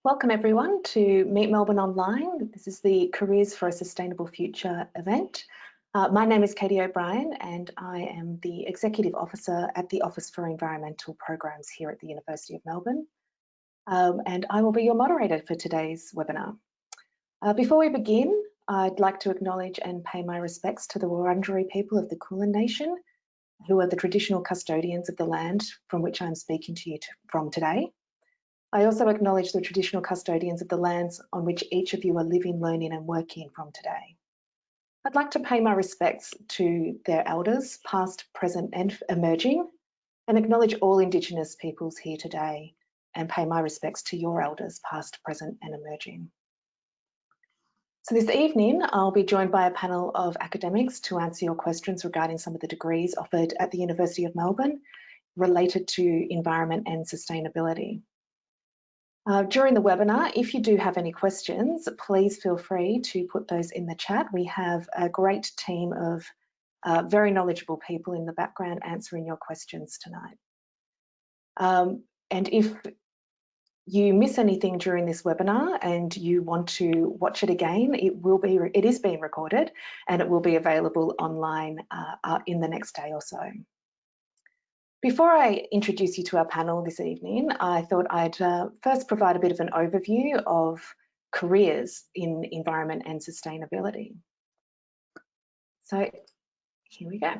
Welcome everyone to Meet Melbourne Online. This is the Careers for a Sustainable Future event. My name is Katie O'Brien and I am the Executive Officer at the Office for Environmental Programs here at the University of Melbourne. And I will be your moderator for today's webinar. Before we begin, I'd like to acknowledge and pay my respects to the Wurundjeri people of the Kulin Nation, who are the traditional custodians of the land from which I'm speaking to you from today. I also acknowledge the traditional custodians of the lands on which each of you are living, learning and working from today. I'd like to pay my respects to their elders, past, present and emerging, and acknowledge all Indigenous peoples here today and pay my respects to your elders, past, present and emerging. So this evening, I'll be joined by a panel of academics to answer your questions regarding some of the degrees offered at the University of Melbourne related to environment and sustainability. During the webinar, if you do have any questions, please feel free to put those in the chat. We have a great team of very knowledgeable people in the background answering your questions tonight. And if you miss anything during this webinar and you want to watch it again, it is being recorded and it will be available online in the next day or so. Before I introduce you to our panel this evening, I thought I'd first provide a bit of an overview of careers in environment and sustainability. So here we go.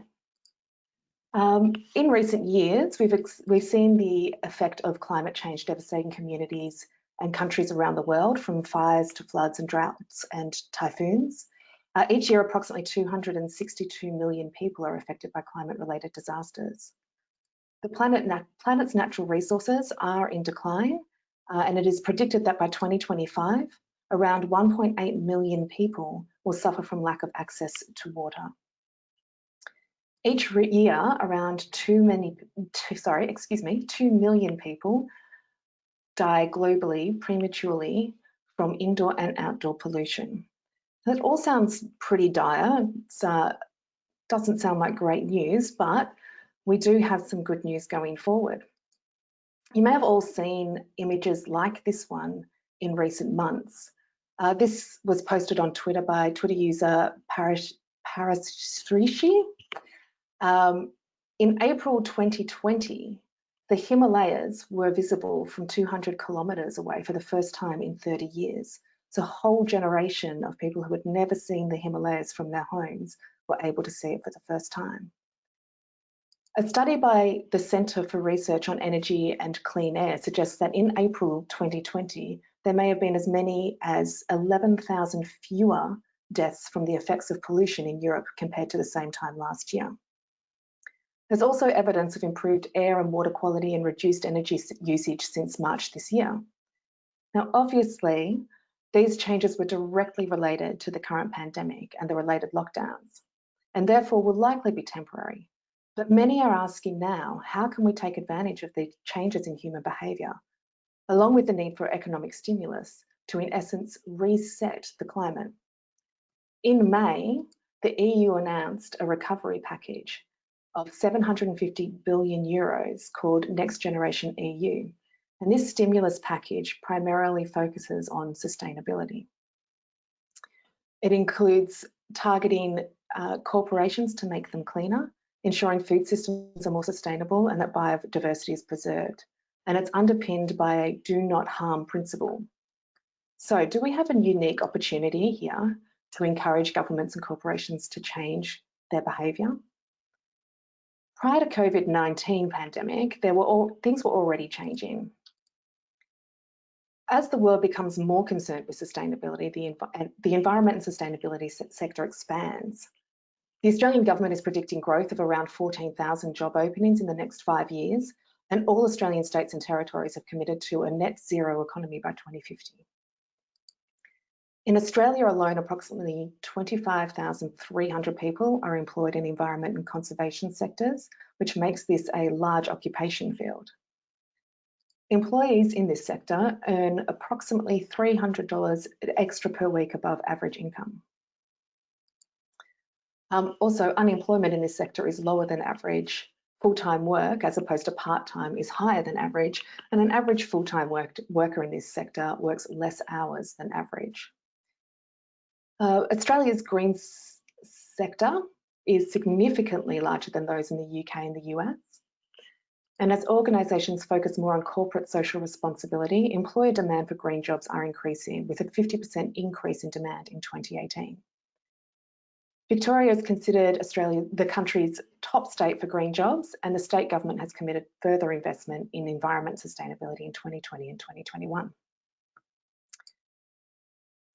In recent years, we've seen the effect of climate change devastating communities and countries around the world, from fires to floods and droughts and typhoons. Each year, approximately 262 million people are affected by climate-related disasters. The planet's natural resources are in decline, and it is predicted that by 2025, around 1.8 million people will suffer from lack of access to water. Each year, around 2 million people die globally prematurely from indoor and outdoor pollution. That all sounds pretty dire. It doesn't sound like great news, but we do have some good news going forward. You may have all seen images like this one in recent months. This was posted on Twitter by Twitter user Parasrishi. In April 2020, the Himalayas were visible from 200 kilometres away for the first time in 30 years. So a whole generation of people who had never seen the Himalayas from their homes were able to see it for the first time. A study by the Centre for Research on Energy and Clean Air suggests that in April 2020, there may have been as many as 11,000 fewer deaths from the effects of pollution in Europe compared to the same time last year. There's also evidence of improved air and water quality and reduced energy usage since March this year. Now, obviously, these changes were directly related to the current pandemic and the related lockdowns, and therefore will likely be temporary. But many are asking now, how can we take advantage of the changes in human behaviour, along with the need for economic stimulus to, in essence, reset the climate? In May, the EU announced a recovery package of 750 billion euros called Next Generation EU. And this stimulus package primarily focuses on sustainability. It includes targeting corporations to make them cleaner, ensuring food systems are more sustainable and that biodiversity is preserved. And it's underpinned by a do not harm principle. So do we have a unique opportunity here to encourage governments and corporations to change their behaviour? Prior to COVID-19 pandemic, things were already changing. As the world becomes more concerned with sustainability, the environment and sustainability sector expands. The Australian government is predicting growth of around 14,000 job openings in the next 5 years, and all Australian states and territories have committed to a net zero economy by 2050. In Australia alone, approximately 25,300 people are employed in the environment and conservation sectors, which makes this a large occupation field. Employees in this sector earn approximately $300 extra per week above average income. Also, unemployment in this sector is lower than average full-time work as opposed to part-time is higher than average, and an average full-time worker in this sector works less hours than average. Australia's green sector is significantly larger than those in the UK and the US. And as organisations focus more on corporate social responsibility, employer demand for green jobs are increasing, with a 50% increase in demand in 2018. Victoria is considered Australia the country's top state for green jobs, and the state government has committed further investment in environment sustainability in 2020 and 2021.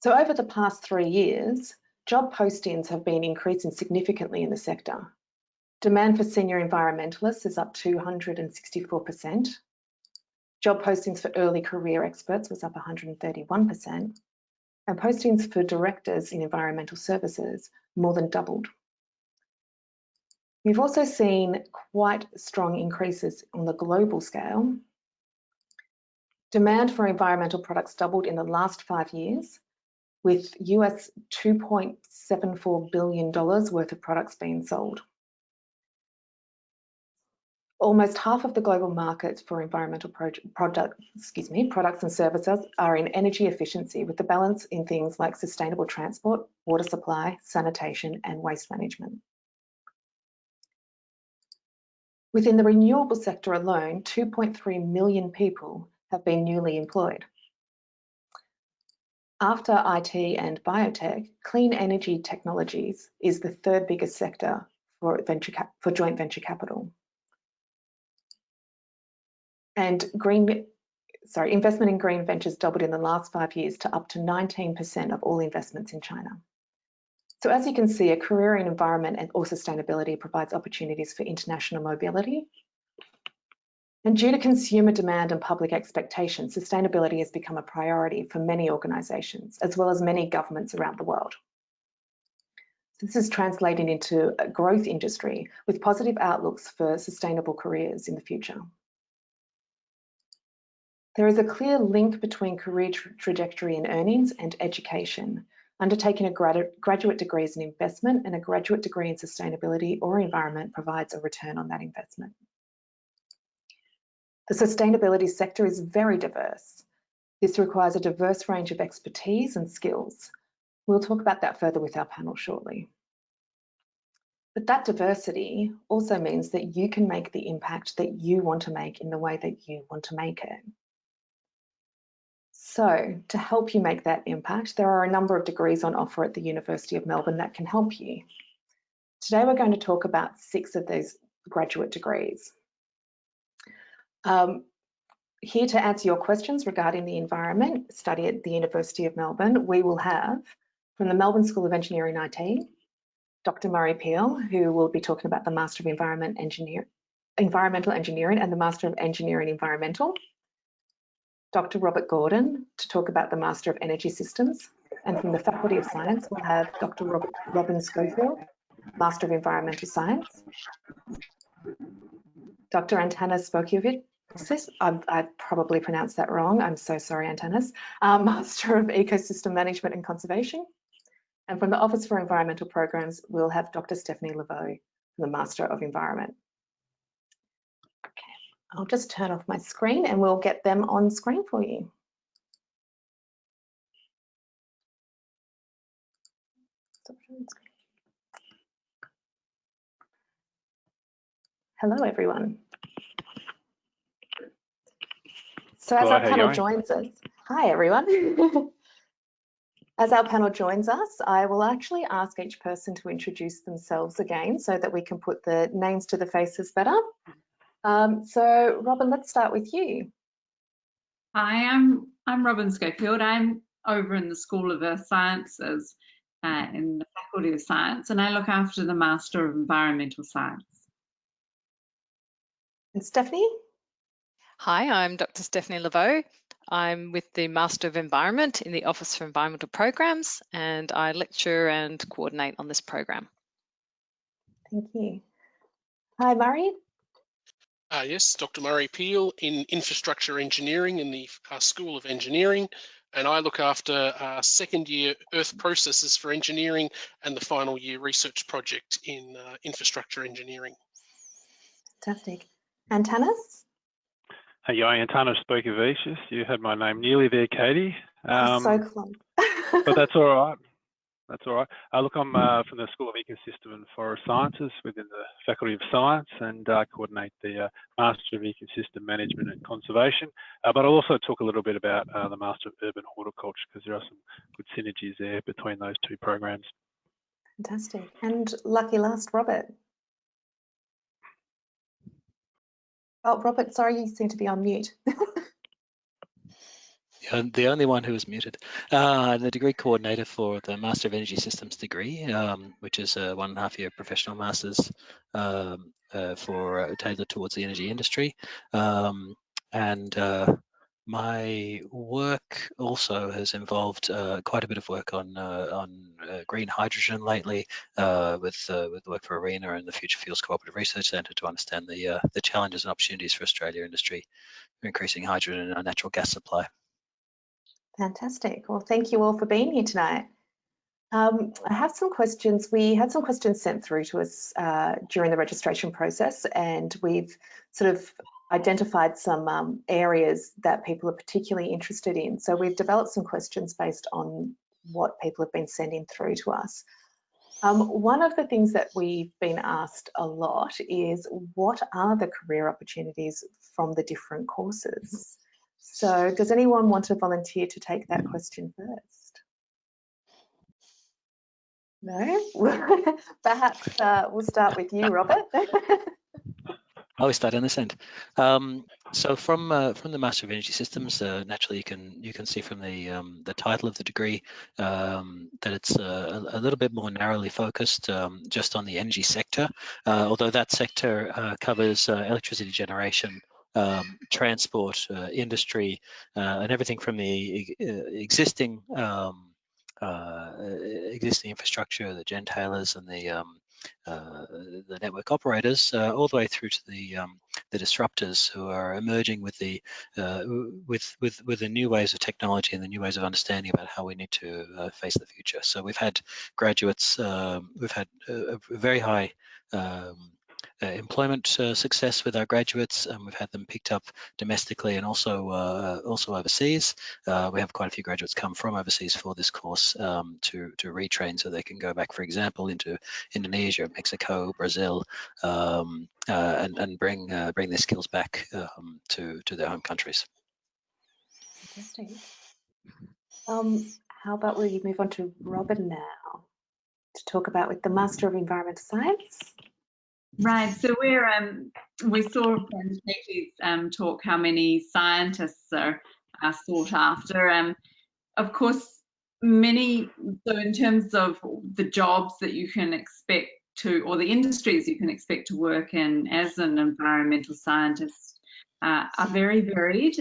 So over the past 3 years, job postings have been increasing significantly in the sector. Demand for senior environmentalists is up 264%. Job postings for early career experts was up 131%. And postings for directors in environmental services more than doubled. We've also seen quite strong increases on the global scale. Demand for environmental products doubled in the last 5 years, with US $2.74 billion worth of products being sold. Almost half of the global market for environmental products and services are in energy efficiency, with the balance in things like sustainable transport, water supply, sanitation, and waste management. Within the renewable sector alone, 2.3 million people have been newly employed. After IT and biotech, clean energy technologies is the third biggest sector for joint venture capital. And investment in green ventures doubled in the last 5 years to up to 19% of all investments in China. So as you can see, a career in environment or sustainability provides opportunities for international mobility. And due to consumer demand and public expectation, sustainability has become a priority for many organisations, as well as many governments around the world. This is translating into a growth industry with positive outlooks for sustainable careers in the future. There is a clear link between career trajectory and earnings and education. Undertaking a graduate degree is an investment, and a graduate degree in sustainability or environment provides a return on that investment. The sustainability sector is very diverse. This requires a diverse range of expertise and skills. We'll talk about that further with our panel shortly. But that diversity also means that you can make the impact that you want to make in the way that you want to make it. So to help you make that impact, there are a number of degrees on offer at the University of Melbourne that can help you. Today we're going to talk about 6 of those graduate degrees. Here to answer your questions regarding the environment study at the University of Melbourne, we will have from the Melbourne School of Engineering IT, Dr. Murray Peel, who will be talking about the Master of Environmental Engineering and the Master of Engineering Environmental. Dr. Robert Gordon to talk about the Master of Energy Systems. And from the Faculty of Science, we'll have Dr. Robyn Schofield, Master of Environmental Science. Dr. Antanas Spokevicius, I probably pronounced that wrong. I'm so sorry, Antanas. Master of Ecosystem Management and Conservation. And from the Office for Environmental Programs, we'll have Dr. Stephaie Lavau, the Master of Environment. I'll just turn off my screen and we'll get them on screen for you. Hello, everyone. So as our panel joins us, hi, everyone. As our panel joins us, I will actually ask each person to introduce themselves again so that we can put the names to the faces better. So Robyn, let's start with you. Hi, I'm Robyn Schofield. I'm over in the School of Earth Sciences in the Faculty of Science, and I look after the Master of Environmental Science. And Stephaie? Hi, I'm Dr. Stephaie Lavau. I'm with the Master of Environment in the Office for Environmental Programs, and I lecture and coordinate on this program. Thank you. Hi, Murray. Yes, Dr. Murray Peel in Infrastructure Engineering in the School of Engineering, and I look after second year Earth Processes for Engineering and the final year research project in Infrastructure Engineering. Fantastic. Antanas? Hey, Antanas Spokevicius. You had my name nearly there, Katie. So close. But that's all right. That's all right. Look, I'm from the School of Ecosystem and Forest Sciences within the Faculty of Science, and coordinate the Master of Ecosystem Management and Conservation. But I'll also talk a little bit about the Master of Urban Horticulture, because there are some good synergies there between those two programs. Fantastic. And lucky last, Robert. Oh, Robert, sorry, you seem to be on mute. The only one who was muted. The degree coordinator for the Master of Energy Systems degree, which is a 1.5-year professional master's tailored towards the energy industry. My work also has involved quite a bit of work on green hydrogen lately, with work for ARENA and the Future Fuels Cooperative Research Centre to understand the challenges and opportunities for Australia industry for increasing hydrogen in our natural gas supply. Fantastic. Well, thank you all for being here tonight. I have some questions. We had some questions sent through to us during the registration process, and we've sort of identified some areas that people are particularly interested in. So we've developed some questions based on what people have been sending through to us. One of the things that we've been asked a lot is, what are the career opportunities from the different courses? So does anyone want to volunteer to take that question first? No? Perhaps we'll start with you, Robert. I always start on this end. So from the Master of Energy Systems, naturally you can see from the title of the degree that it's a little bit more narrowly focused just on the energy sector, although that sector covers electricity generation, transport, industry, and everything from the existing infrastructure, the gentailers and the network operators, all the way through to the disruptors who are emerging with the new ways of technology and the new ways of understanding about how we need to face the future. So we've had graduates, we've had a very high employment success with our graduates, and we've had them picked up domestically and also overseas. We have quite a few graduates come from overseas for this course to retrain, so they can go back, for example, into Indonesia, Mexico, Brazil, and bring their skills back to their home countries. Fantastic. How about we move on to Robyn now to talk about with the Master of Environmental Science? Right, so we saw from Stephaie's talk how many scientists are sought after. Of course, so in terms of the jobs that you can expect to, or the industries you can expect to work in as an environmental scientist are very varied,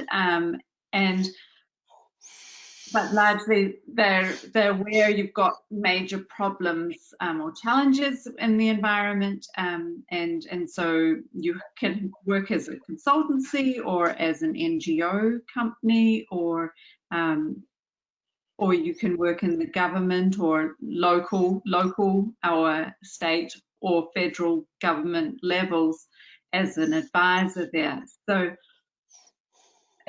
but largely they're where you've got major problems or challenges in the environment, and so you can work as a consultancy or as an NGO company, or you can work in the government or local or state or federal government levels as an advisor there. So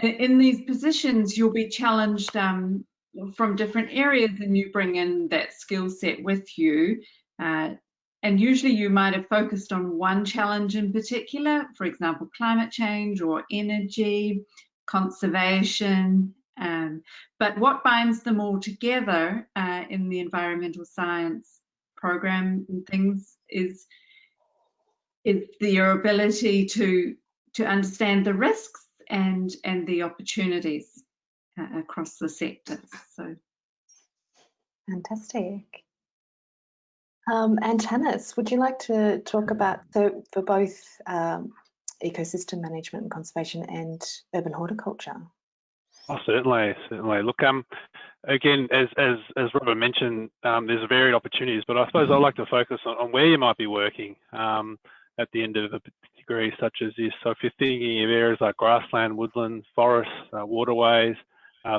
in these positions, you'll be challenged from different areas, and you bring in that skill set with you. And usually you might have focused on one challenge in particular, for example, climate change or energy, conservation. But what binds them all together in the environmental science program and things is your ability to understand the risks and the opportunities across the sectors. So fantastic. Antanas, would you like to talk about, so for both ecosystem management and conservation and urban horticulture? Oh, certainly. Look, again, as Robert mentioned, there's varied opportunities, but I suppose I'd like to focus on where you might be working at the end of a degree such as this. So if you're thinking of areas like grassland, woodland, forests, waterways,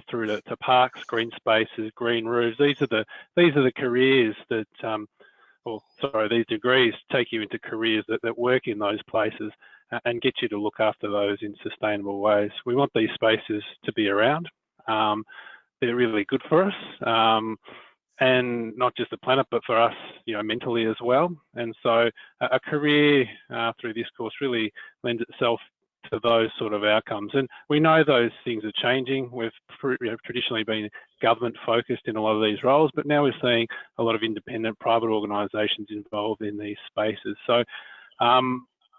through to parks, green spaces, green roofs, these are the careers that, these degrees take you into careers that work in those places. and get you to look after those in sustainable ways. We want these spaces to be around. They're really good for us, and not just the planet, but for us, mentally as well. And so a career through this course really lends itself to those sort of outcomes. And we know those things are changing. We've traditionally been government focused in a lot of these roles, but now we're seeing a lot of independent private organisations involved in these spaces. So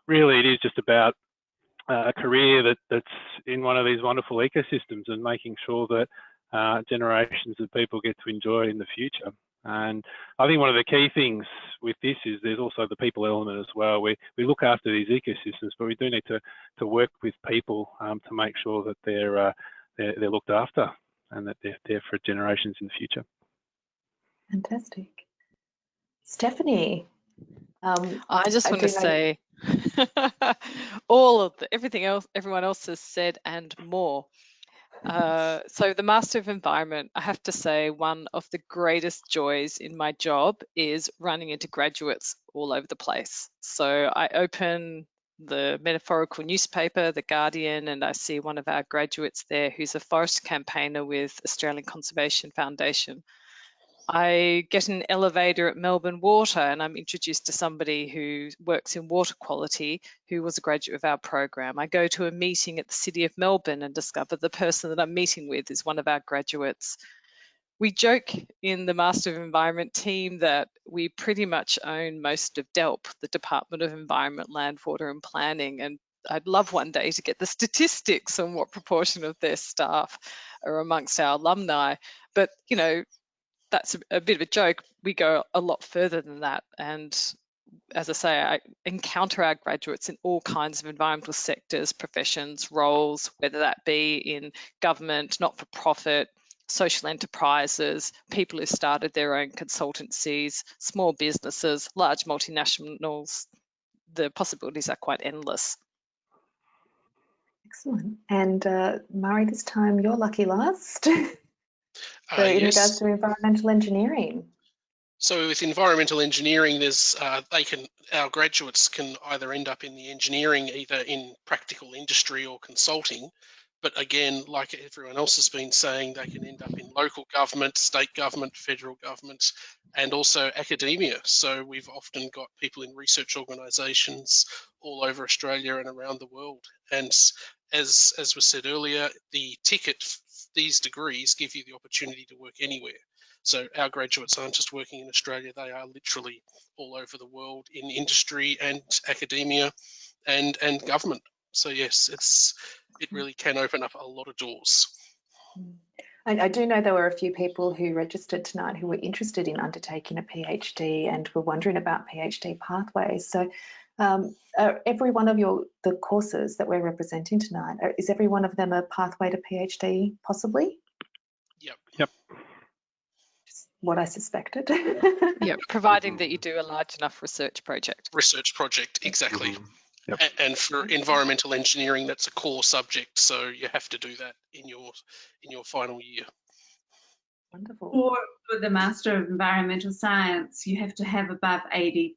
really it is just about a career that's in one of these wonderful ecosystems and making sure that generations of people get to enjoy it in the future. And I think one of the key things with this is there's also the people element as well. We look after these ecosystems, but we do need to work with people to make sure that they're looked after and that they're there for generations in the future. Fantastic. Stephanie. I just want to say everyone else has said and more. So the Master of Environment, I have to say, one of the greatest joys in my job is running into graduates all over the place. So I open the metaphorical newspaper, The Guardian, and I see one of our graduates there who's a forest campaigner with Australian Conservation Foundation. I get an elevator at Melbourne Water and I'm introduced to somebody who works in water quality who was a graduate of our program. I go to a meeting at the City of Melbourne and discover the person that I'm meeting with is one of our graduates. We joke in the Master of Environment team that we pretty much own most of DELP, the Department of Environment, Land, Water and Planning, and I'd love one day to get the statistics on what proportion of their staff are amongst our alumni. But, that's a bit of a joke. We go a lot further than that. And as I say, I encounter our graduates in all kinds of environmental sectors, professions, roles, whether that be in government, not-for-profit, social enterprises, people who started their own consultancies, small businesses, large multinationals. The possibilities are quite endless. Excellent. And Murray, this time you're lucky last. So in Yes. regards to environmental engineering. So with environmental engineering, there's our graduates can either end up in the engineering, either in practical industry or consulting. But again, like everyone else has been saying, they can end up in local government, state government, federal government, and also academia. So we've often got people in research organisations all over Australia and around the world. And as was said earlier, the ticket, these degrees give you the opportunity to work anywhere. So our graduates aren't just working in Australia, they are literally all over the world in industry and academia and government. So yes, it really can open up a lot of doors. I do know there were a few people who registered tonight who were interested in undertaking a PhD and were wondering about PhD pathways. So every one of the courses that we're representing tonight, is every one of them a pathway to PhD possibly? Yep. Just what I suspected. Yeah, providing that you do a large enough research project. Research project, exactly. Yep. And for environmental engineering, that's a core subject, so you have to do that in your final year. Wonderful. Or for the Master of Environmental Science, you have to have above 80%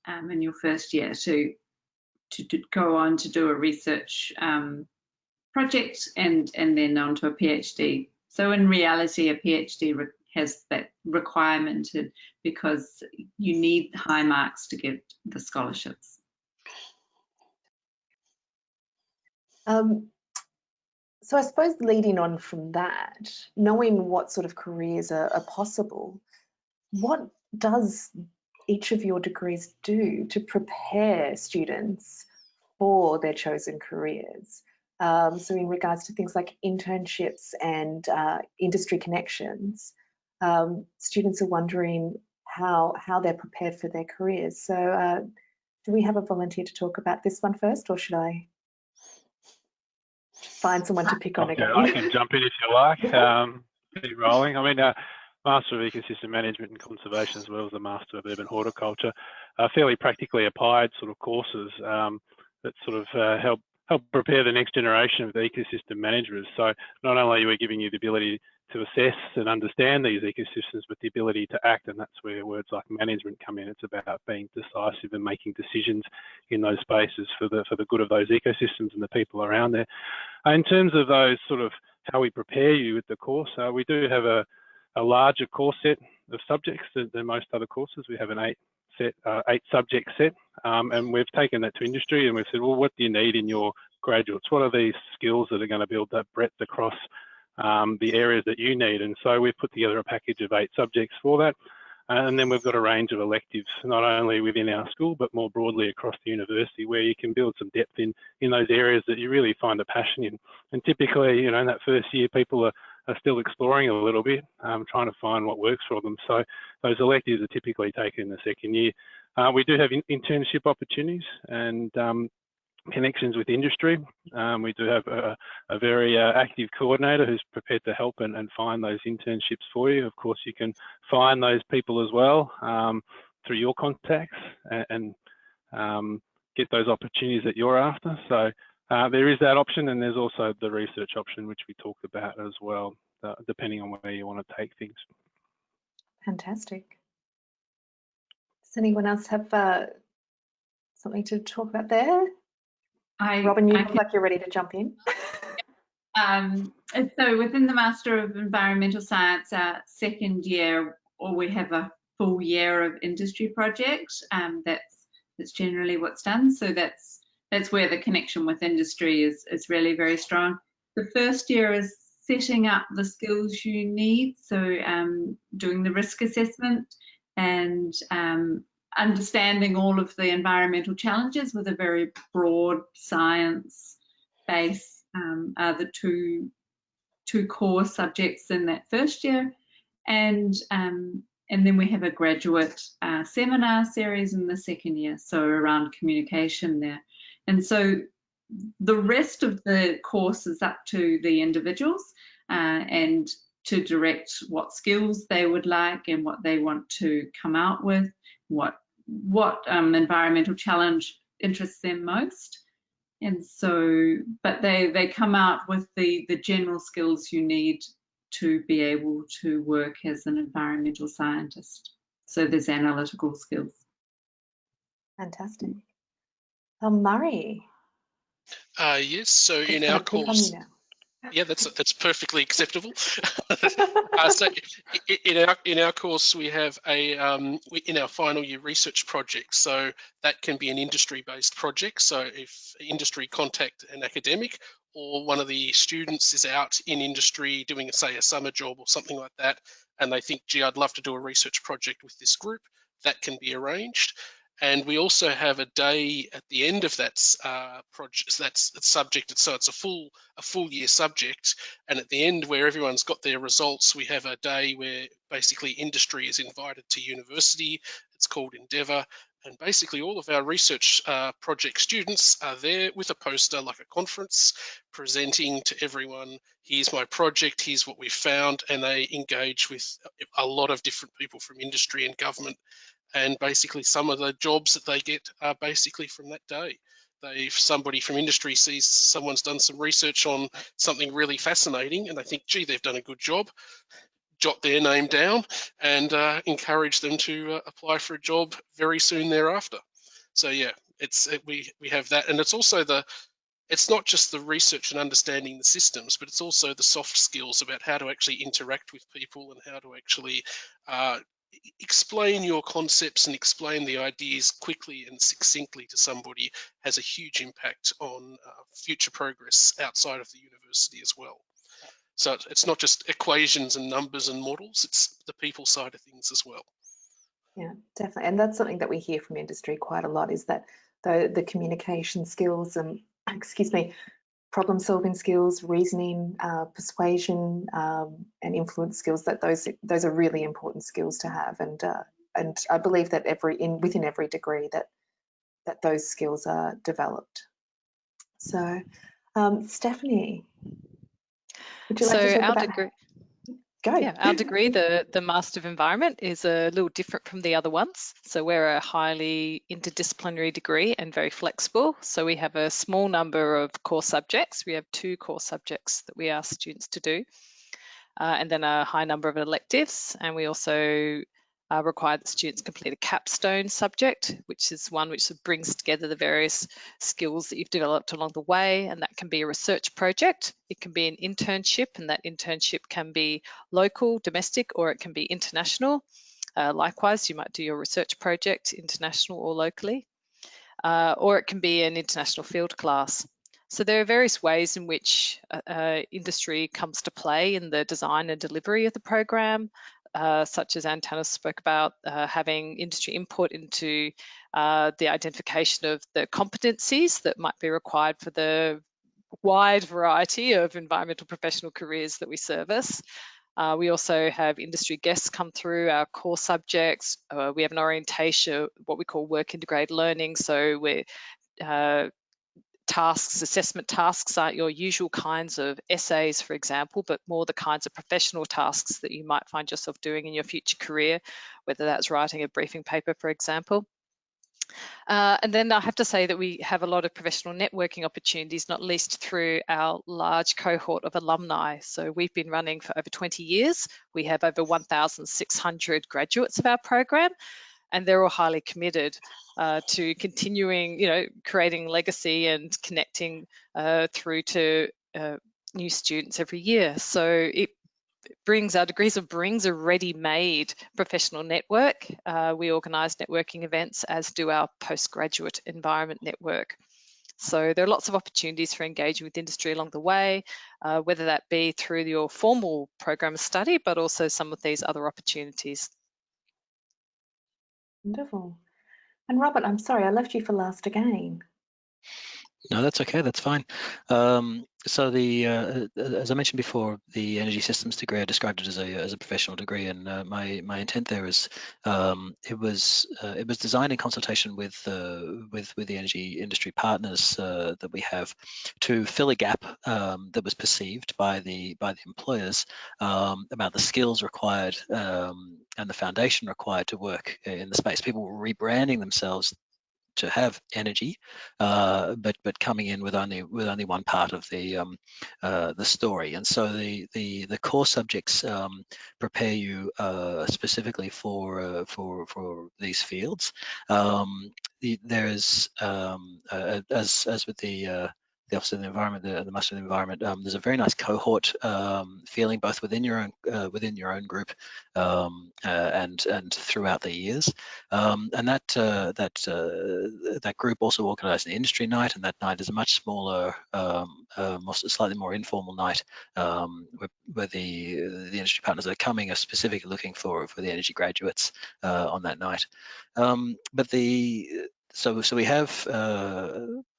in your first year to go on to do a research project and then on to a PhD. So in reality, a PhD has that requirement because you need high marks to get the scholarships. So I suppose leading on from that, knowing what sort of careers are possible, what does each of your degrees do to prepare students for their chosen careers? So in regards to things like internships and industry connections, students are wondering how they're prepared for their careers. So do we have a volunteer to talk about this one first, or should I find someone to pick on again? I can jump in if you like. Keep rolling. I mean, Master of Ecosystem Management and Conservation, as well as the Master of Urban Horticulture, are fairly practically applied sort of courses that sort of help help prepare the next generation of ecosystem managers. So not only are we giving you the ability to assess and understand these ecosystems, but the ability to act, and that's where words like management come in. It's about being decisive and making decisions in those spaces for the good of those ecosystems and the people around there. In terms of those sort of how we prepare you with the course, we do have a larger course set of subjects than most other courses. We have an 8 subject set, and we've taken that to industry and we've said, well, what do you need in your graduates? What are these skills that are going to build that breadth across the areas that you need? And so we've put together a package of 8 subjects for that. And then we've got a range of electives, not only within our school, but more broadly across the university, where you can build some depth in those areas that you really find a passion in. And typically, you know, in that first year, people are still exploring a little bit, trying to find what works for them. So those electives are typically taken in the second year. We do have internship opportunities and connections with industry. We do have a very active coordinator who's prepared to help and find those internships for you. Of course, you can find those people as well through your contacts and get those opportunities that you're after. So there is that option, and there's also the research option, which we talked about as well, depending on where you want to take things. Fantastic. Does anyone else have something to talk about there? Robyn, you look like you're ready to jump in. So within the Master of Environmental Science, our second year, or we have a full year of industry projects. That's generally what's done. So that's where the connection with industry is really very strong. The first year is setting up the skills you need. So doing the risk assessment and understanding all of the environmental challenges with a very broad science base are the two core subjects in that first year, and then we have a graduate seminar series in the second year, so around communication there. And so the rest of the course is up to the individuals and to direct what skills they would like and what they want to come out with, what environmental challenge interests them most. And so, but they come out with the general skills you need to be able to work as an environmental scientist. So there's analytical skills. Fantastic. Murray. Yes, so in our course, yeah, that's perfectly acceptable. So in our course, we have in our final year research project. So that can be an industry-based project. So if industry contact an academic, or one of the students is out in industry doing, say, a summer job or something like that, and they think, gee, I'd love to do a research project with this group, that can be arranged. And we also have a day at the end of that project, that's subject, so it's a full year subject. And at the end, where everyone's got their results, we have a day where basically industry is invited to university. It's called Endeavour. And basically all of our research project students are there with a poster, like a conference, presenting to everyone, here's my project, here's what we've found, and they engage with a lot of different people from industry and government. And basically some of the jobs that they get are basically from that day. If somebody from industry sees someone's done some research on something really fascinating and they think, gee, they've done a good job, jot their name down and encourage them to apply for a job very soon thereafter. So yeah, we have that. And it's also it's not just the research and understanding the systems, but it's also the soft skills about how to actually interact with people and how to actually explain your concepts and explain the ideas quickly and succinctly to somebody has a huge impact on future progress outside of the university as well. So it's not just equations and numbers and models, it's the people side of things as well. Yeah, definitely. And that's something that we hear from industry quite a lot, is that the communication skills and, problem solving skills, reasoning, persuasion, and influence skills, that those are really important skills to have. And I believe that within every degree that those skills are developed. So Stephaie, would you like to talk about Go. Yeah, our degree, the Master of Environment, is a little different from the other ones. So we're a highly interdisciplinary degree and very flexible. So we have a small number of core subjects. We have 2 core subjects that we ask students to do, and then a high number of electives. And we also require that students complete a capstone subject, which is one which brings together the various skills that you've developed along the way, and that can be a research project, it can be an internship, and that internship can be local, domestic, or it can be international. Likewise, you might do your research project international or locally, or it can be an international field class. So there are various ways in which industry comes to play in the design and delivery of the program, such as Antanas spoke about, having industry input into the identification of the competencies that might be required for the wide variety of environmental professional careers that we service. We also have industry guests come through our core subjects. We have an orientation, what we call work integrated learning. So we're tasks, assessment tasks aren't your usual kinds of essays, for example, but more the kinds of professional tasks that you might find yourself doing in your future career, whether that's writing a briefing paper, for example. And then I have to say that we have a lot of professional networking opportunities, not least through our large cohort of alumni. So we've been running for over 20 years. We have over 1,600 graduates of our program, and they're all highly committed to continuing, creating legacy and connecting through to new students every year. So our degrees brings a ready-made professional network. We organise networking events, as do our postgraduate environment network. So there are lots of opportunities for engaging with industry along the way, whether that be through your formal program of study, but also some of these other opportunities. Wonderful. And Robert, I'm sorry, I left you for last again. No, that's okay. That's fine. So as I mentioned before, the energy systems degree, I described it as a professional degree, and my intent there is it was designed in consultation with the energy industry partners that we have to fill a gap that was perceived by the employers about the skills required and the foundation required to work in the space. People were rebranding themselves to have energy, but coming in with only one part of the story. And so the core subjects prepare you specifically for these fields. There's as with the Office of the Environment, the Master of the Environment, there's a very nice cohort feeling both within your own group and throughout the years. And that group also organised an industry night, and that night is a much smaller, slightly more informal night where the industry partners that are coming are specifically looking for the energy graduates on that night. So we have,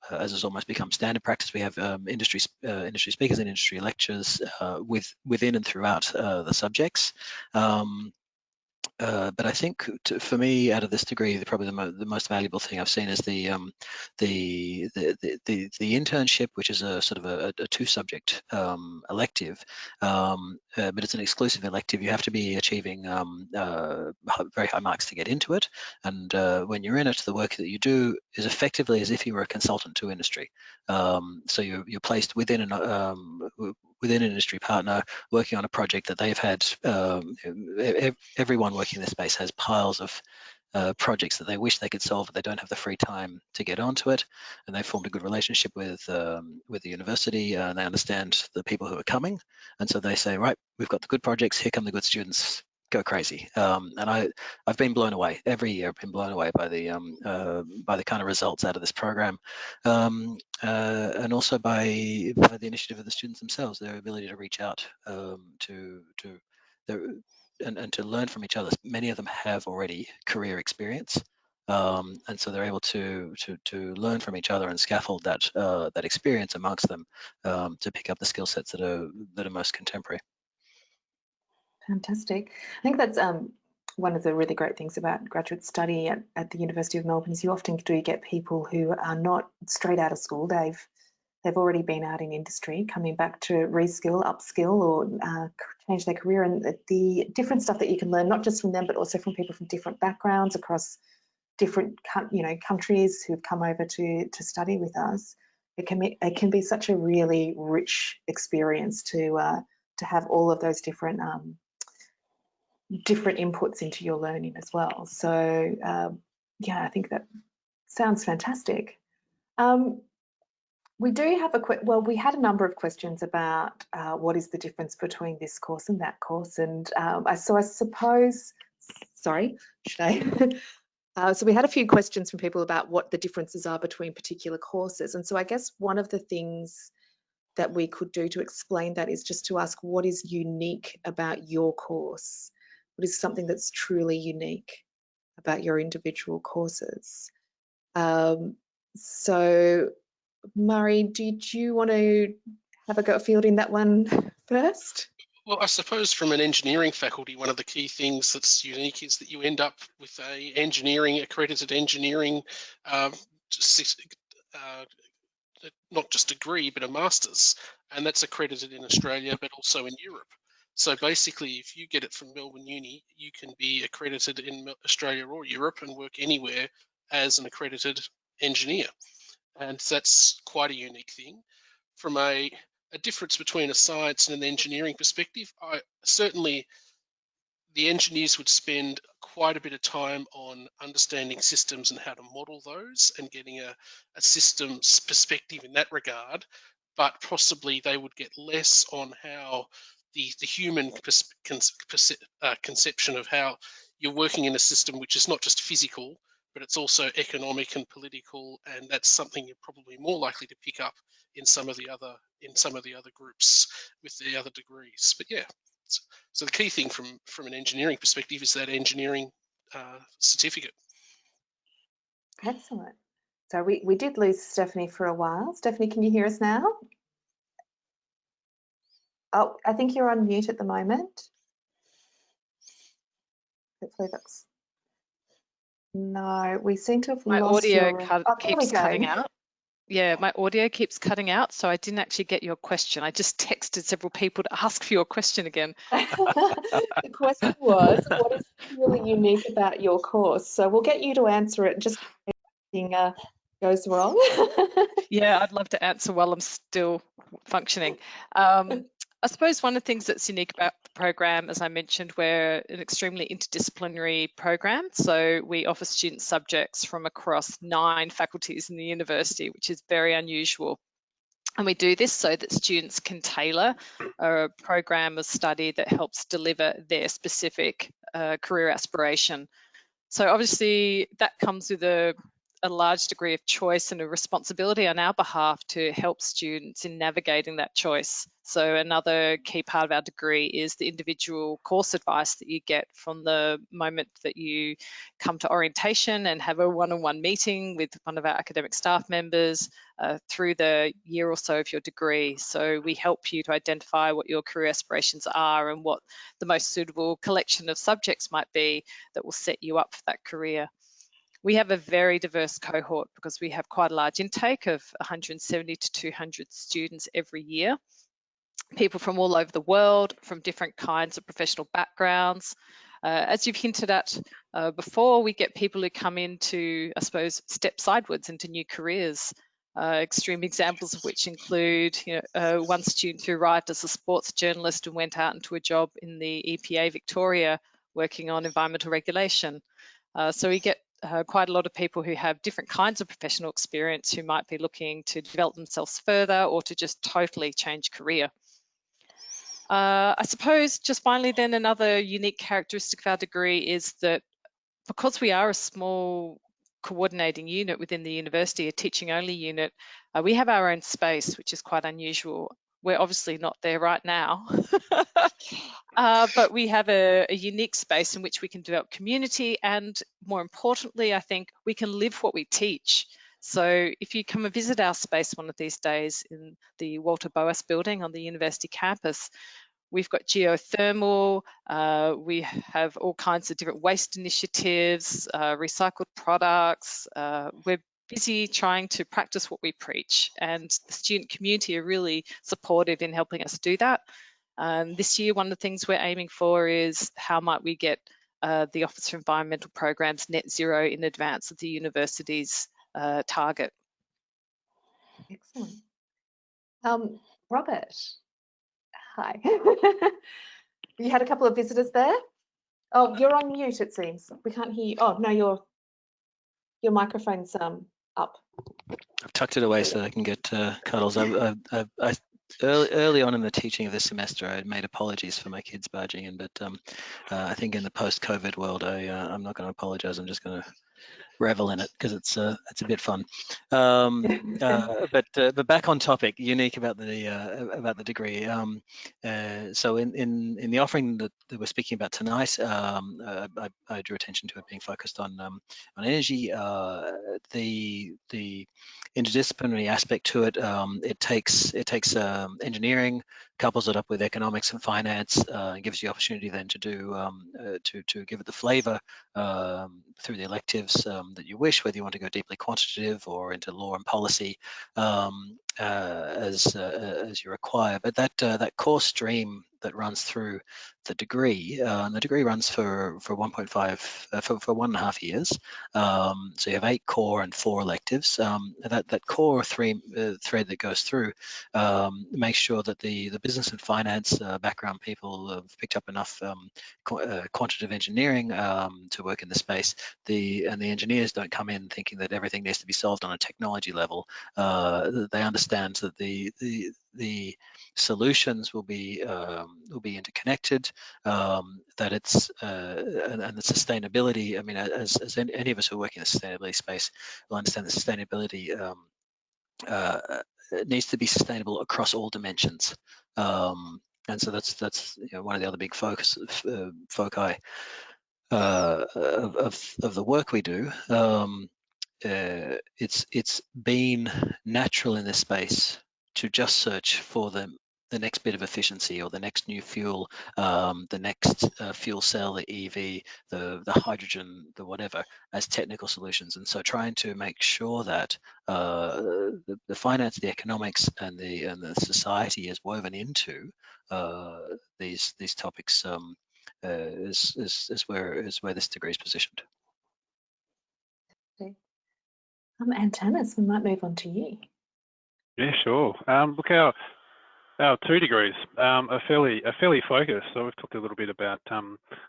as has almost become standard practice, we have industry speakers and industry lectures within and throughout the subjects. But I think for me, out of this degree, probably the most valuable thing I've seen is the internship, which is a sort of a 2-subject elective, but it's an exclusive elective. You have to be achieving very high marks to get into it, and when you're in it, the work that you do is effectively as if you were a consultant to industry. So you're placed within an industry partner working on a project that they've had. Everyone working in this space has piles of projects that they wish they could solve, but they don't have the free time to get onto it. And they've formed a good relationship with the university, and they understand the people who are coming. And so they say, right, we've got the good projects, here come the good students, go crazy. And I've been blown away every year. I've been blown away by the kind of results out of this program, and also by the initiative of the students themselves, their ability to reach out to learn from each other. Many of them have already career experience, and so they're able to learn from each other and scaffold that experience amongst them to pick up the skill sets that are most contemporary. Fantastic. I think that's one of the really great things about graduate study at the University of Melbourne is you often do get people who are not straight out of school. They've they've already been out in industry, coming back to reskill, upskill, or change their career, and the different stuff that you can learn, not just from them, but also from people from different backgrounds across different countries who've come over to study with us. It can be such a really rich experience to have all of those different inputs into your learning as well. So yeah, I think that sounds fantastic. We do have we had a number of questions about what is the difference between this course and that course, and I suppose, sorry, should I? So we had a few questions from people about what the differences are between particular courses, and so I guess one of the things that we could do to explain that is just to ask what is unique about your course. What is something that's truly unique about your individual courses? So, Murray, did you want to have a go at fielding that one first? Well, I suppose from an engineering faculty, one of the key things that's unique is that you end up with a accredited engineering, not just degree, but a master's, and that's accredited in Australia, but also in Europe. So basically, if you get it from Melbourne Uni, you can be accredited in Australia or Europe and work anywhere as an accredited engineer. And that's quite a unique thing. From a difference between a science and an engineering perspective, certainly the engineers would spend quite a bit of time on understanding systems and how to model those and getting a systems perspective in that regard, but possibly they would get less on how the human conception of how you're working in a system which is not just physical, but it's also economic and political, and that's something you're probably more likely to pick up in some of the other groups with the other degrees. But yeah, so the key thing from an engineering perspective is that engineering certificate. Excellent. So we did lose Stephaie for a while. Stephaie, can you hear us now? Oh, I think you're on mute at the moment. Hopefully that's... No, we seem to have My lost audio your... keeps cutting out. Yeah, my audio keeps cutting out, so I didn't actually get your question. I just texted several people to ask for your question again. The question was, what is really unique about your course? So we'll get you to answer it just in case anything goes wrong. Yeah, I'd love to answer while I'm still functioning. I suppose one of the things that's unique about the program, as I mentioned, we're an extremely interdisciplinary program. So we offer student subjects from across 9 faculties in the university, which is very unusual. And we do this so that students can tailor a program of study that helps deliver their specific career aspiration. So obviously that comes with a large degree of choice and a responsibility on our behalf to help students in navigating that choice. So another key part of our degree is the individual course advice that you get from the moment that you come to orientation and have a one-on-one meeting with one of our academic staff members through the year or so of your degree. So we help you to identify what your career aspirations are and what the most suitable collection of subjects might be that will set you up for that career. We have a very diverse cohort because we have quite a large intake of 170 to 200 students every year. People from all over the world, from different kinds of professional backgrounds. As you've hinted at before, we get people who come in to, I suppose, step sideways into new careers. Extreme examples of which include, one student who arrived as a sports journalist and went out into a job in the EPA Victoria working on environmental regulation. So we get quite a lot of people who have different kinds of professional experience who might be looking to develop themselves further or to just totally change career. I suppose just finally then another unique characteristic of our degree is that because we are a small coordinating unit within the university, a teaching only unit, we have our own space, which is quite unusual. We're obviously not there right now, but we have a unique space in which we can develop community, and more importantly, I think we can live what we teach. So if you come and visit our space one of these days in the Walter Boas building on the university campus, we've got geothermal, we have all kinds of different waste initiatives, recycled products, we're busy trying to practice what we preach, and the student community are really supportive in helping us do that. This year, one of the things we're aiming for is how might we get the Office for Environmental Programs net zero in advance of the university's target. Excellent. Robert, hi. You had a couple of visitors there. Oh, you're on mute, it seems. We can't hear you. Oh, no, your microphone's up. I've tucked it away so I can get cuddles. Early on in the teaching of this semester, I made apologies for my kids barging in, but I think in the post-COVID world, I'm not going to apologize. I'm just going to revel in it because it's a bit fun. But back on topic, unique about the degree. So in the offering that we're speaking about tonight, I drew attention to it being focused on energy. The interdisciplinary aspect to it. It takes engineering, couples it up with economics and finance, and gives you the opportunity then to do to give it the flavour through the electives that you wish, whether you want to go deeply quantitative or into law and policy as you require. But that core stream that runs through the degree, and the degree runs for 1.5 years. So you have 8 core and 4 electives. That core thread that goes through makes sure that the business and finance background people have picked up enough quantitative engineering to work in the space. And the engineers don't come in thinking that everything needs to be solved on a technology level. They understand that the solutions will be interconnected, that it's and the sustainability. I mean, as any of us who work in the sustainability space will understand, the sustainability it needs to be sustainable across all dimensions. And so that's one of the other big foci of the work we do. It's been natural in this space to just search for the next bit of efficiency or the next new fuel, the next fuel cell, the EV, the hydrogen, the whatever, as technical solutions. And so trying to make sure that the finance, the economics, and the society is woven into these topics is where this degree is positioned. Antanas, we might move on to you. Yeah, sure. Look, our 2 degrees are fairly focused. So we've talked a little bit about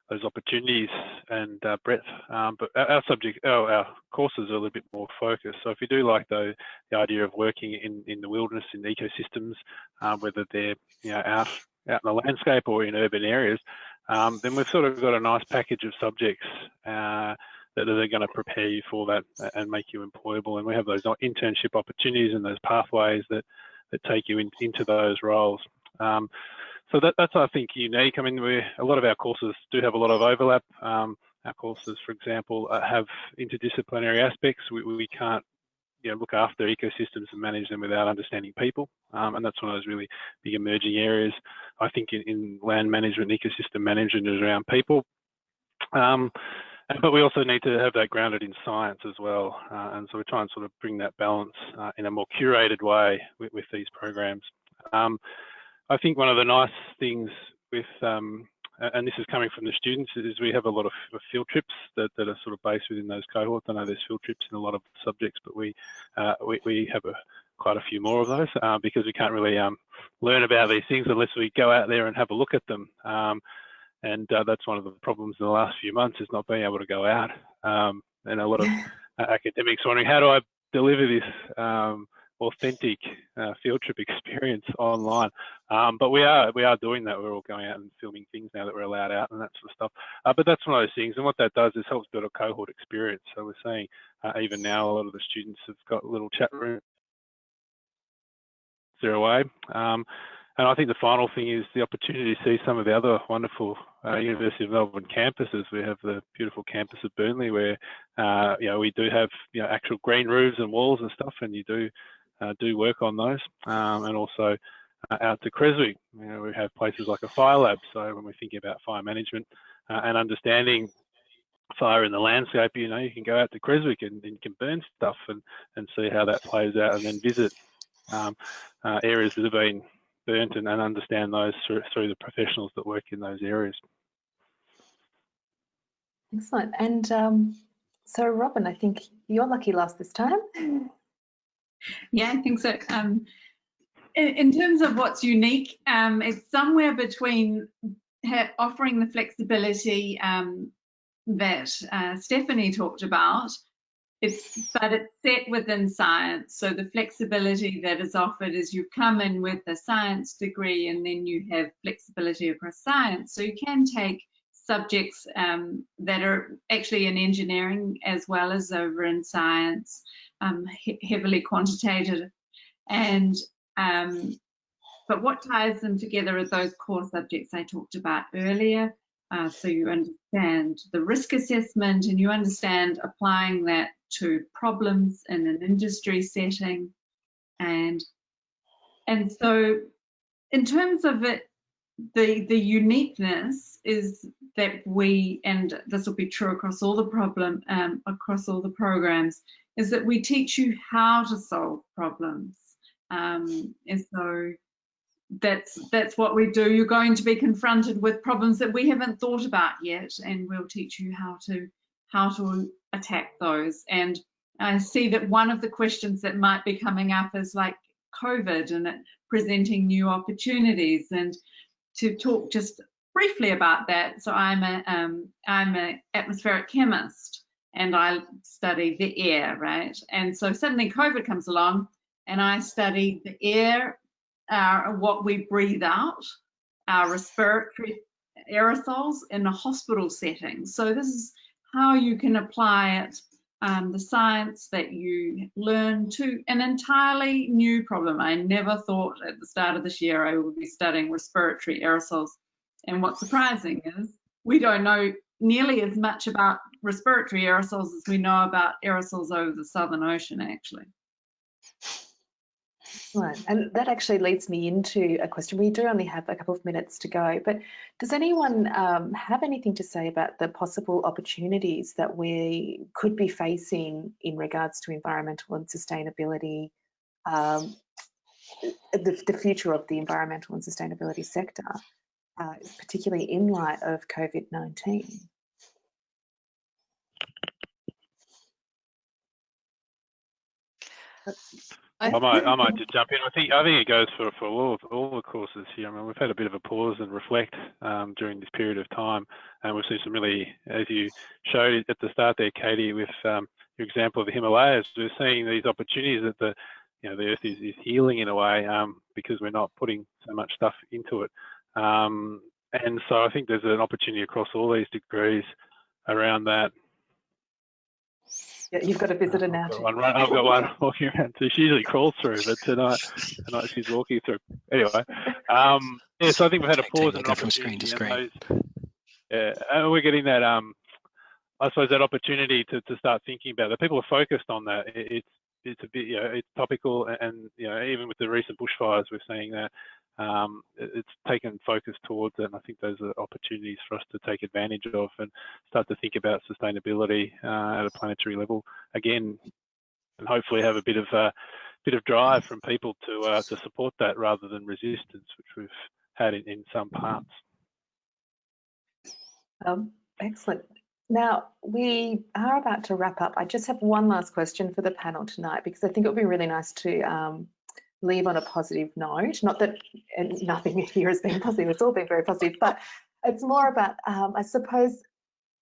those opportunities and breadth, but our courses are a little bit more focused. So if you do like the idea of working in the wilderness, in ecosystems, whether they're out in the landscape or in urban areas, then we've sort of got a nice package of subjects that are going to prepare you for that and make you employable. And we have those internship opportunities and those pathways that take you into those roles. So that's, I think, unique. I mean, a lot of our courses do have a lot of overlap. Our courses, for example, have interdisciplinary aspects. We can't look after ecosystems and manage them without understanding people. And that's one of those really big emerging areas, I think, in land management, ecosystem management is around people. But we also need to have that grounded in science as well. And so we try and sort of bring that balance in a more curated way with these programs. I think one of the nice things with, and this is coming from the students, is we have a lot of field trips that are sort of based within those cohorts. I know there's field trips in a lot of subjects, but we have quite a few more of those because we can't really learn about these things unless we go out there and have a look at them. And that's one of the problems in the last few months, is not being able to go out. And a lot of academics wondering, how do I deliver this authentic field trip experience online? But we are doing that. We're all going out and filming things now that we're allowed out and that sort of stuff. But that's one of those things. And what that does is helps build a cohort experience. So we're seeing even now a lot of the students have got little chat rooms they're away. And I think the final thing is the opportunity to see some of the other wonderful University of Melbourne campuses. We have the beautiful campus of Burnley, where we do have actual green roofs and walls and stuff, and you do work on those. And also out to Creswick, we have places like a fire lab. So when we're thinking about fire management and understanding fire in the landscape, you know, you can go out to Creswick and you can burn stuff and see how that plays out, and then visit areas that have been burnt and understand those through the professionals that work in those areas. Excellent. And so, Robyn, I think you're lucky last this time. Yeah, I think so. In terms of what's unique, it's somewhere between offering the flexibility that Stephaie talked about, but it's set within science. So the flexibility that is offered is you come in with a science degree and then you have flexibility across science. So you can take subjects that are actually in engineering as well as over in science, heavily quantitative. And but what ties them together are those core subjects I talked about earlier. So you understand the risk assessment and you understand applying that to problems in an industry setting. And so in terms of it, the uniqueness is that we, and this will be true across all the programs, is that we teach you how to solve problems. And so that's what we do. You're going to be confronted with problems that we haven't thought about yet, and we'll teach you how to attack those. And I see that one of the questions that might be coming up is like COVID and it presenting new opportunities, and to talk just briefly about that. So I'm an atmospheric chemist and I study the air, right? And so suddenly COVID comes along and I study the air, what we breathe out, our respiratory aerosols in a hospital setting. So this is how you can apply it, the science that you learn, to an entirely new problem. I never thought at the start of this year I would be studying respiratory aerosols. And what's surprising is we don't know nearly as much about respiratory aerosols as we know about aerosols over the Southern Ocean, actually. Excellent. And that actually leads me into a question. We do only have a couple of minutes to go, but does anyone have anything to say about the possible opportunities that we could be facing in regards to environmental and sustainability, the future of the environmental and sustainability sector, particularly in light of COVID-19? I might just jump in. I think it goes for all the courses here. I mean, we've had a bit of a pause and reflect during this period of time, and we've seen some really, as you showed at the start there, Katie, with your example of the Himalayas, we're seeing these opportunities that the Earth is healing in a way because we're not putting so much stuff into it, and so I think there's an opportunity across all these degrees around that. Yeah, you've got a visitor now. I've got one walking around too. She usually crawls through, but tonight she's walking through. Anyway, yeah. So I think we've had a pause and an from screen to screen. And we're getting that. I suppose that opportunity to start thinking about that. People are focused on that. It's a bit, it's topical, and even with the recent bushfires, we're seeing that it's taken focus towards it. And I think those are opportunities for us to take advantage of and start to think about sustainability at a planetary level again, and hopefully have a bit of drive from people to support that rather than resistance, which we've had in some parts. Excellent. Now, we are about to wrap up. I just have one last question for the panel tonight, because I think it would be really nice to leave on a positive note. Not that nothing here has been positive, it's all been very positive, but it's more about, I suppose,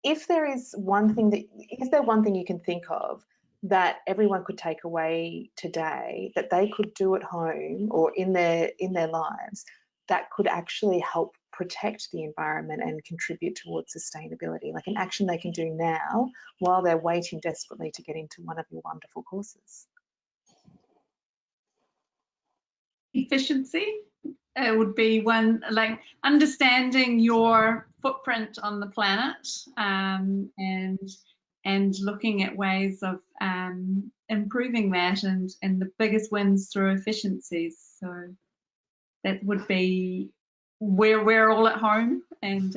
is there one thing you can think of that everyone could take away today that they could do at home or in their lives that could actually help protect the environment and contribute towards sustainability, like an action they can do now while they're waiting desperately to get into one of your wonderful courses? Efficiency would be one, like understanding your footprint on the planet, and looking at ways of improving that, and the biggest wins through efficiencies. So that would be where we're all at home, and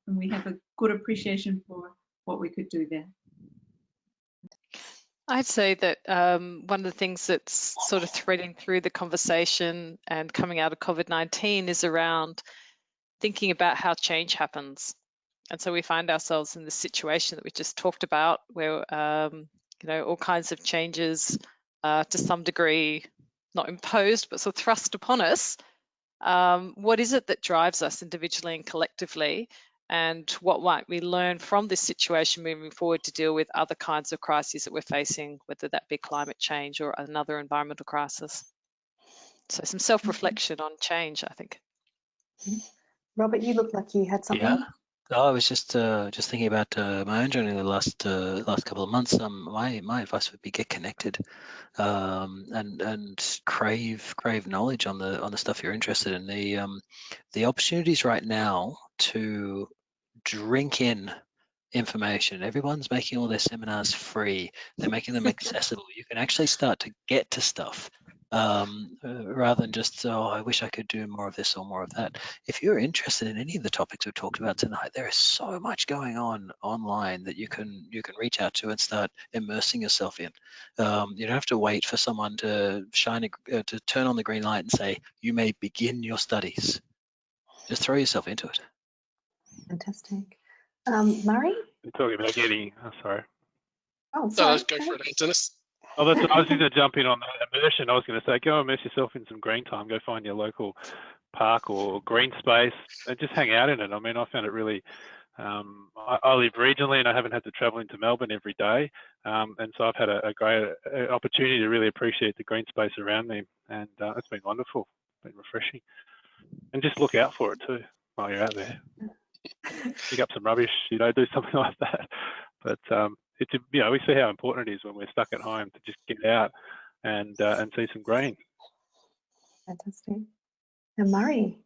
we have a good appreciation for what we could do there. I'd say that one of the things that's sort of threading through the conversation and coming out of COVID-19 is around thinking about how change happens. And so we find ourselves in the situation that we just talked about, where all kinds of changes to some degree, not imposed, but sort of thrust upon us. What is it that drives us individually and collectively? And what might we learn from this situation moving forward to deal with other kinds of crises that we're facing, whether that be climate change or another environmental crisis? So some self-reflection on change, I think. Robert, you look like you had something. Yeah. Oh, I was just thinking about my own journey the last couple of months. My advice would be get connected, and crave knowledge on the stuff you're interested in. The opportunities right now to drink in information. Everyone's making all their seminars free. They're making them accessible. You can actually start to get to stuff rather than just, oh, I wish I could do more of this or more of that. If you're interested in any of the topics we've talked about tonight, there is so much going on online that you can reach out to and start immersing yourself in. You don't have to wait for someone to to turn on the green light and say, you may begin your studies. Just throw yourself into it. Fantastic. Murray? You're talking about getting, sorry. Oh, No, sorry. go for it, Antanas. Oh, I was going to jump in on that immersion. I was going to say, go immerse yourself in some green time. Go find your local park or green space and just hang out in it. I mean, I found it really, I live regionally and I haven't had to travel into Melbourne every day. And so I've had a great opportunity to really appreciate the green space around me. And it's been wonderful, been refreshing. And just look out for it too while you're out there. Pick up some rubbish, do something like that. But it's, we see how important it is when we're stuck at home to just get out and see some green. Fantastic. And Murray?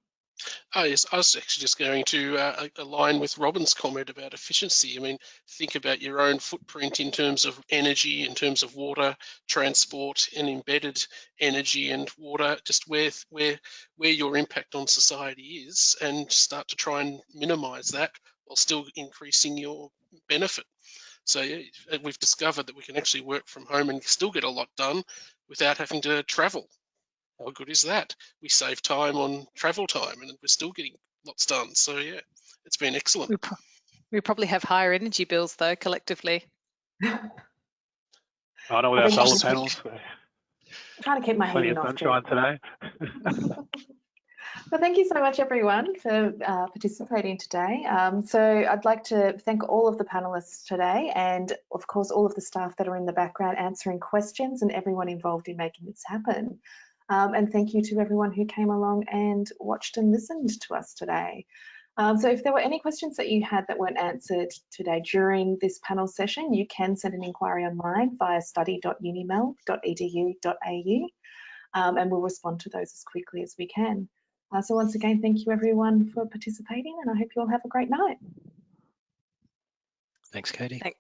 Oh, yes, I was actually just going to align with Robyn's comment about efficiency. I mean, think about your own footprint in terms of energy, in terms of water, transport, and embedded energy and water, just where your impact on society is, and start to try and minimise that while still increasing your benefit. So yeah, we've discovered that we can actually work from home and still get a lot done without having to travel. How good is that? We save time on travel time and we're still getting lots done. So yeah, it's been excellent. We probably have higher energy bills though, collectively. I know with our solar panels. Trying to keep my heating off. Plenty of sunshine today. Well, thank you so much, everyone, for participating today. So I'd like to thank all of the panelists today and, of course, all of the staff that are in the background answering questions and everyone involved in making this happen. And thank you to everyone who came along and watched and listened to us today. So if there were any questions that you had that weren't answered today during this panel session, you can send an inquiry online via study.unimel.edu.au and we'll respond to those as quickly as we can. So once again, thank you everyone for participating and I hope you all have a great night. Thanks, Katie. Thanks.